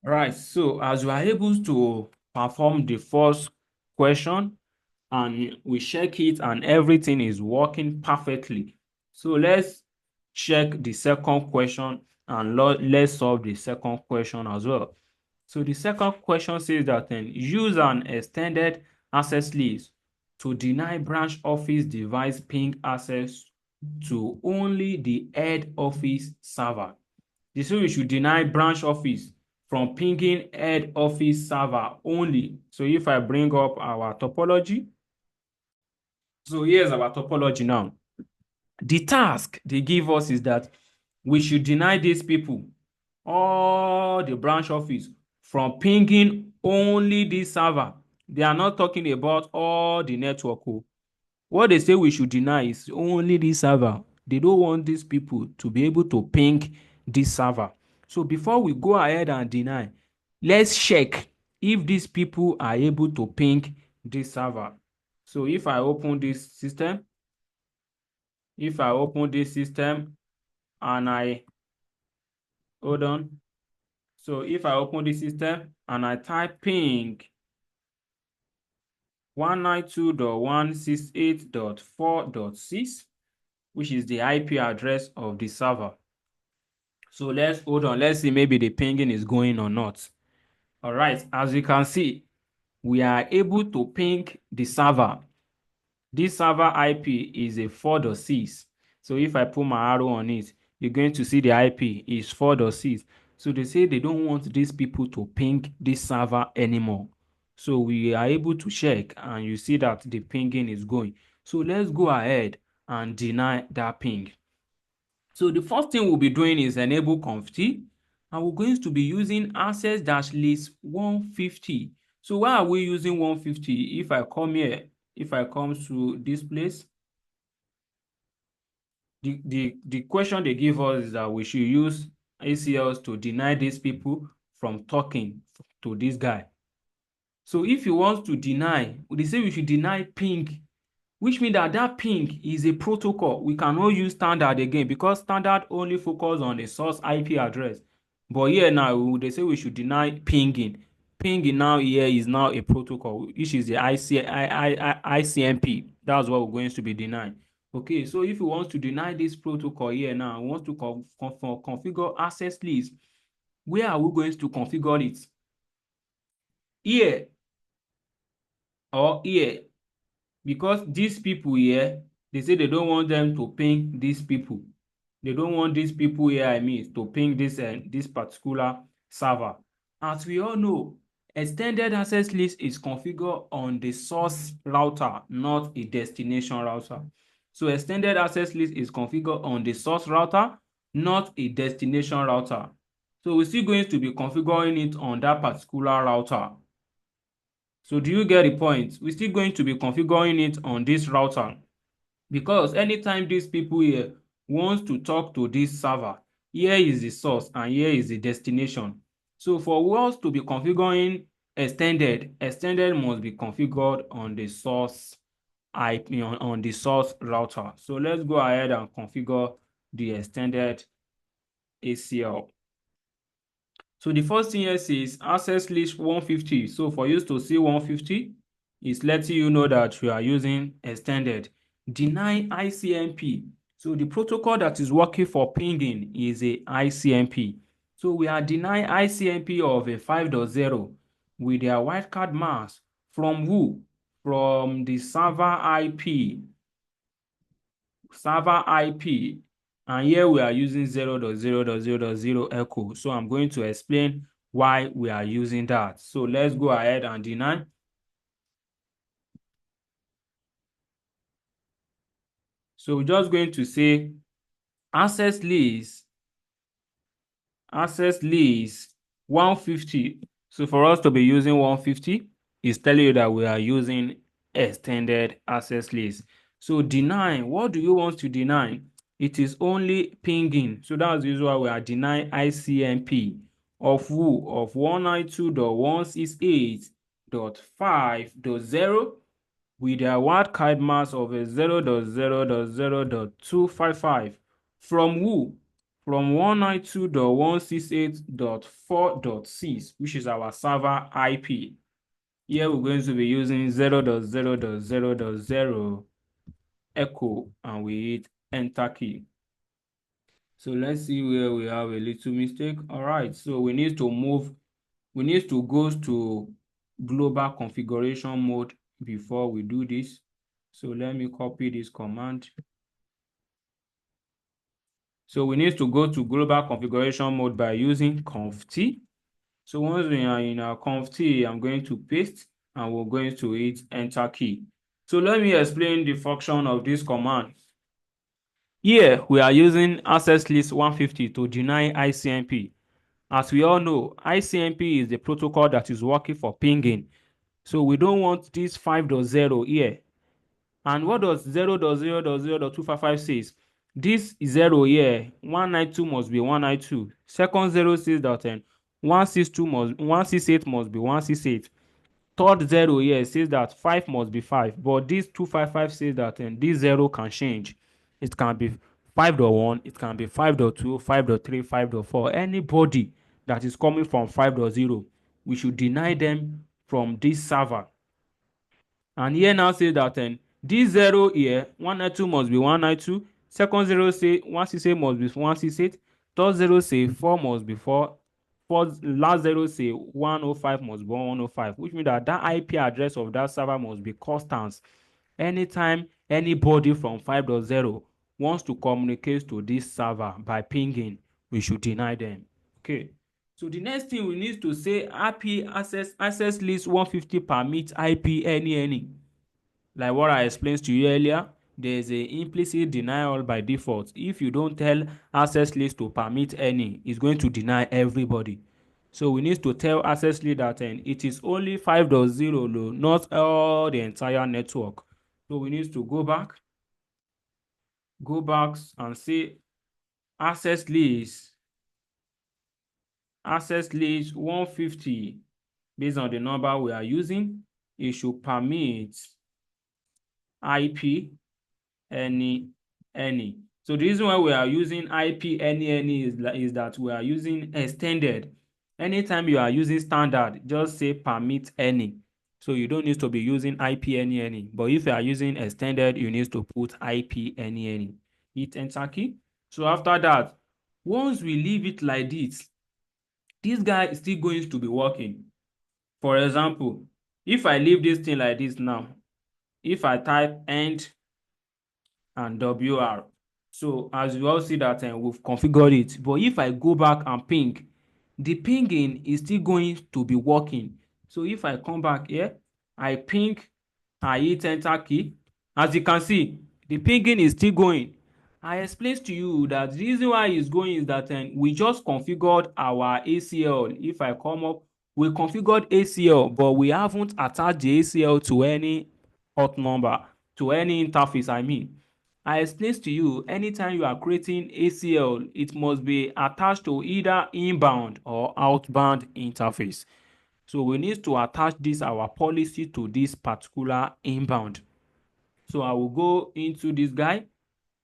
Right, so as we are able to perform the first question and we check it and everything is working perfectly. So let's check the second question and let's solve the second question as well. So the second question says that use an extended access list to deny branch office device ping access to only the head office server. They say we should deny branch office from pinging head office server only. So if I bring up our topology, so here's our topology now. The task they give us is that we should deny these people, all the branch office, from pinging only this server. They are not talking about all the network. What they say we should deny is only this server. They don't want these people to be able to ping this server. So before we go ahead and deny, let's check if these people are able to ping this server. So if I open this system, and I hold on. So if I open the system and I type ping 192.168.4.6, which is the IP address of the server. So let's hold on. Let's see maybe the pinging is going or not. All right. As you can see, we are able to ping the server. This server IP is a 4.6. So if I put my arrow on it, you're going to see the IP is 4.6. So they say they don't want these people to ping this server anymore. So we are able to check and you see that the pinging is going. So let's go ahead and deny that ping. So the first thing we'll be doing is enable conft, and we're going to be using access-list 150. So why are we using 150? If I come here, if I come to this place, the question they give us is that we should use ACLs to deny these people from talking to this guy. So if you want to deny, they say we should deny ping, which means that ping is a protocol. We cannot use standard again because standard only focus on the source IP address. But here now, they say we should deny pinging. Pinging now here is now a protocol, which is the ICMP. That's what we're going to be denying. Okay, so if we want to deny this protocol here now, we want to configure access list. Where are we going to configure it? Here or here? Because these people here, they say they don't want them to ping these people. They don't want these people here, to ping this particular server. As we all know, extended access list is configured on the source router, not a destination router. So extended access list is configured on the source router, not a destination router. So we're still going to be configuring it on that particular router. So do you get the point? We're still going to be configuring it on this router because anytime these people here want to talk to this server, here is the source and here is the destination. So for us to be configuring extended must be configured on the source IP, on the source router. So let's go ahead and configure the extended ACL. So the first thing here says access list 150. So for you to see 150, it's letting you know that you are using extended. Deny ICMP. So the protocol that is working for pinging is a ICMP. So we are denying ICMP of a 5.0 with their wildcard mask from who? From the server IP. Server IP. And here we are using 0.0.0.0 echo. So I'm going to explain why we are using that. So let's go ahead and deny. So we're just going to say access list 150. So for us to be using 150, it's telling you that we are using extended access list. So deny, what do you want to deny? It is only pinging. So that's the reason why we are denying ICMP of who? Of 192.168.5.0 with a wildcard mask of a 0.0.0.255 from who? from 192.168.4.6, which is our server IP. Here we're going to be using 0.0.0.0 echo, and we hit enter key. So let's see where we have a little mistake. All right, so we need to go to global configuration mode before we do this. So let me copy this command. So we need to go to global configuration mode by using conft. So once we are in our conft, I'm going to paste and we're going to hit enter key. So let me explain the function of this command. Here we are using access list 150 to deny ICMP. As we all know, ICMP is the protocol that is working for pinging. So we don't want this 5.0 here. And what does 0.0.0.255 says? This 0 here, 192 must be 192. Second 0 says that 168 must be 168. Third 0 here says that 5 must be 5. But this 255 says that this 0 can change. It can be 5.1, it can be 5.2, 5.3, 5.4. Anybody that is coming from 5.0, we should deny them from this server. And here now says that this 0 here, 192 must be 192. Second 0 say 168 must be 168. Third 0 say 4 must be 4. Fourth, last 0 say 105 must be 105, which means that that IP address of that server must be constant. Anytime anybody from 5.0 wants to communicate to this server by pinging, we should deny them. Okay. So the next thing we need to say, IP access list 150 permit IP any. Like what I explained to you earlier, there is a implicit denial by default. If you don't tell access list to permit any, it's going to deny everybody. So we need to tell access list that it is only 5.0, not all the entire network. So we need to go back and say access list 150, based on the number we are using, it should permit IP any. So the reason why we are using IP any is that we are using extended. Anytime you are using standard, just say permit any. So you don't need to be using IP any. But if you are using extended, you need to put IP any. Hit enter key. So after that, once we leave it like this guy is still going to be working. For example, if I leave this thing like this now, if I type end and WR, so as you all see that we've configured it, but if I go back and ping, the pinging is still going to be working. So if I come back here, I ping, I hit enter key, as you can see, the pinging is still going. I explained to you that the reason why it's going is that we just configured our ACL. If I come up, we configured ACL, but we haven't attached the ACL to any port number, to any interface, I mean. I explained to you, anytime you are creating ACL, it must be attached to either inbound or outbound interface. So we need to attach this, our policy, to this particular inbound. So I will go into this guy.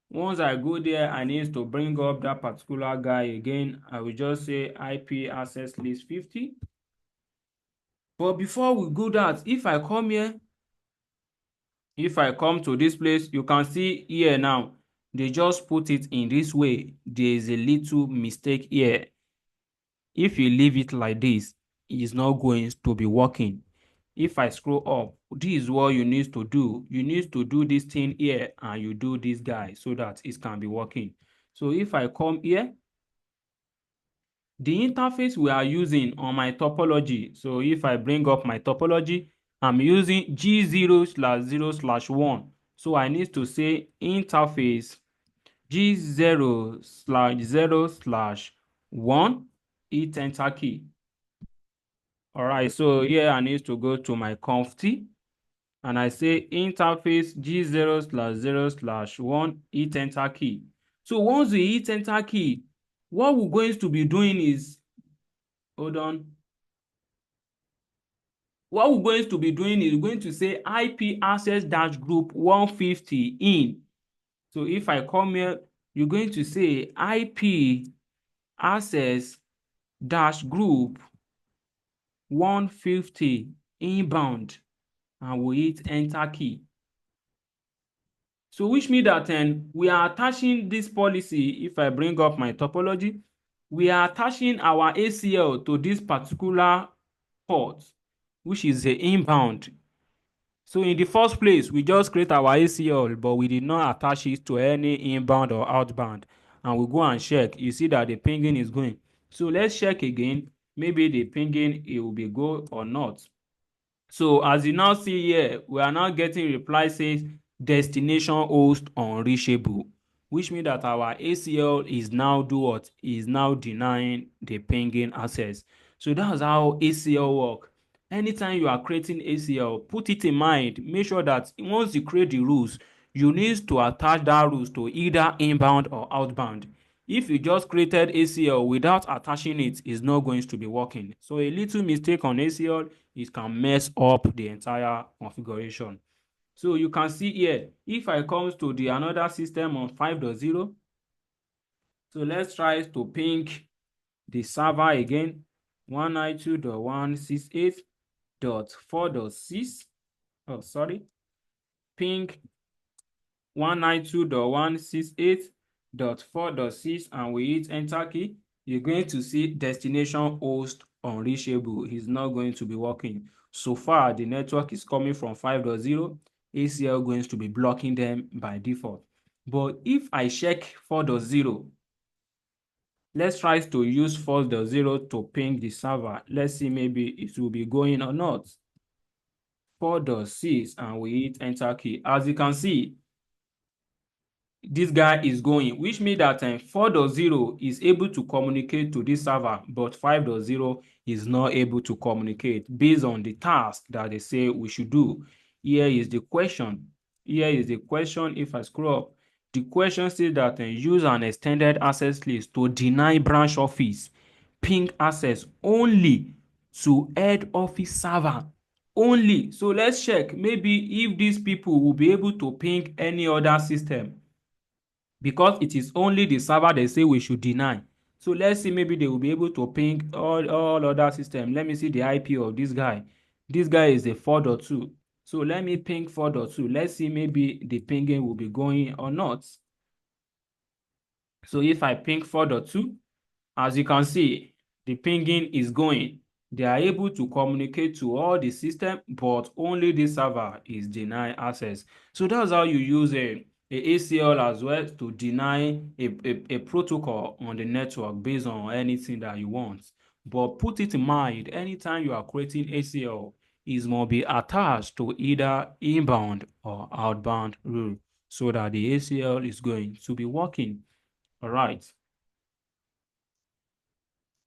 Once I go there, I need to bring up that particular guy again. I will just say IP access list 50. But before we go that, if I come here, if I come to this place, you can see here now, they just put it in this way. There is a little mistake here. If you leave it like this, it's not going to be working. If I scroll up, this is what you need to do. You need to do this thing here and you do this guy so that it can be working. So if I come here, the interface we are using on my topology. So if I bring up my topology, I'm using G0/0/1. So I need to say interface G0/0/1, hit enter key. All right, so here I need to go to my conft and I say interface G0/0/1, hit enter key. So once we hit enter key, what we're going to be doing is, hold on. What we're going to be doing is going to say IP access dash group 150 in. So if I come here, you're going to say IP access dash group 150 inbound, and we hit enter key. So which means that we are attaching this policy. If I bring up my topology, we are attaching our ACL to this particular port, which is the inbound. So in the first place, we just create our ACL, but we did not attach it to any inbound or outbound. And we go and check. You see that the pinging is going. So let's check again. Maybe the pinging, it will be go or not. So as you now see here, we are now getting reply says destination host unreachable, which means that our ACL is now do what? Is now denying the pinging access. So that's how ACL work. Anytime you are creating ACL, put it in mind, make sure that once you create the rules, you need to attach that rules to either inbound or outbound. If you just created ACL without attaching it, it's not going to be working. So a little mistake on ACL, it can mess up the entire configuration. So you can see here, if I comes to the another system on 5.0, so let's try to ping the server again, 192.168.4.6. Oh, sorry, ping 192.168.4.6, and we hit enter key. You're going to see destination host unreachable. It's not going to be working. So far, the network is coming from 5.0. ACL going to be blocking them by default. But if I check 4.0, let's try to use 4.0 to ping the server. Let's see, maybe it will be going or not. 4.6, and we hit enter key. As you can see, this guy is going, which means that 4.0 is able to communicate to this server, but 5.0 is not able to communicate based on the task that they say we should do. Here is the question. Here is the question. If I scroll up, the question says that use an extended access list to deny branch office ping access only to head office server only. So let's check maybe if these people will be able to ping any other system, because it is only the server they say we should deny. So let's see, maybe they will be able to ping all other systems. Let me see the IP of this guy. This guy is a 4.2. So let me ping 4.2. Let's see, maybe the pinging will be going or not. So if I ping 4.2, as you can see, the pinging is going. They are able to communicate to all the system, but only the server is denied access. So that's how you use a ACL as well to deny a protocol on the network based on anything that you want. But put it in mind, anytime you are creating ACL, it must be attached to either inbound or outbound rule so that the ACL is going to be working. All right.